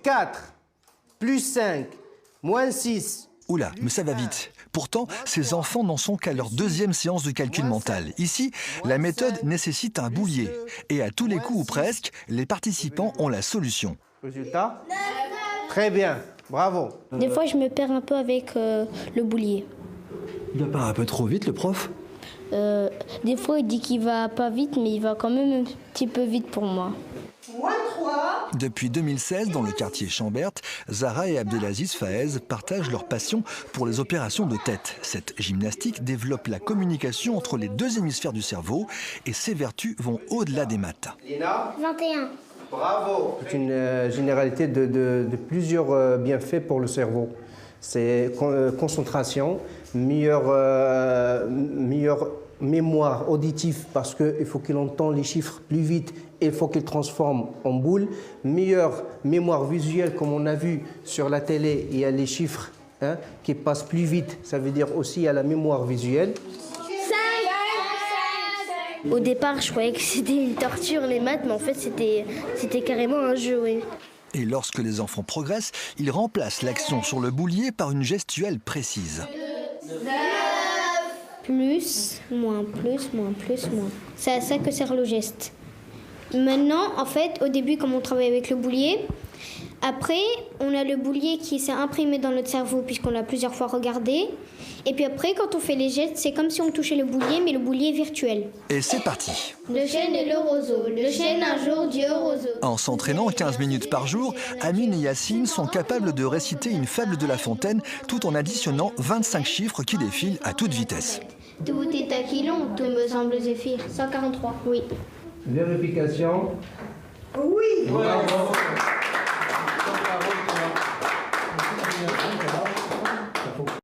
4, plus 5, moins 6. Oula, mais ça va vite. Pourtant, ces enfants n'en sont qu'à leur deuxième séance de calcul mental. Ici, la méthode nécessite un boulier. Et à tous les coups ou presque, les participants ont la solution. Résultat? Très bien, bravo. Des fois, je me perds un peu avec le boulier. Il va pas un peu trop vite, le prof? Des fois, il dit qu'il va pas vite, mais il va quand même un petit peu vite pour moi. Moins 3. Depuis 2016, dans le quartier Chambert, Zahra et Abdelaziz Faez partagent leur passion pour les opérations de tête. Cette gymnastique développe la communication entre les deux hémisphères du cerveau et ses vertus vont au-delà des maths. Lina? 21. Bravo. C'est une généralité de plusieurs bienfaits pour le cerveau. C'est concentration, meilleure mémoire auditive parce qu'il faut qu'il entende les chiffres plus vite et il faut qu'il transforme en boules. Meilleure mémoire visuelle, comme on a vu sur la télé, il y a les chiffres qui passent plus vite. Ça veut dire aussi il y a la mémoire visuelle. Au départ, je croyais que c'était une torture, les maths, mais en fait, c'était carrément un jeu, oui. Et lorsque les enfants progressent, ils remplacent l'action sur le boulier par une gestuelle précise. Plus, moins, plus, moins, plus, moins. C'est à ça que sert le geste. Maintenant, en fait, au début, comme on travaille avec le boulier, après, on a le boulier qui s'est imprimé dans notre cerveau puisqu'on l'a plusieurs fois regardé. Et puis après, quand on fait les gestes, c'est comme si on touchait le boulier, mais le boulier virtuel. Et c'est parti. Le chêne et le roseau, le chêne un jour dit au roseau. En s'entraînant 15 minutes par jour, Amine et Yacine sont capables de réciter une fable de La Fontaine tout en additionnant 25 chiffres qui défilent à toute vitesse. Tout est aquilon, tout me semble Zéphyr. 143, oui. Vérification. Oui. Bravo.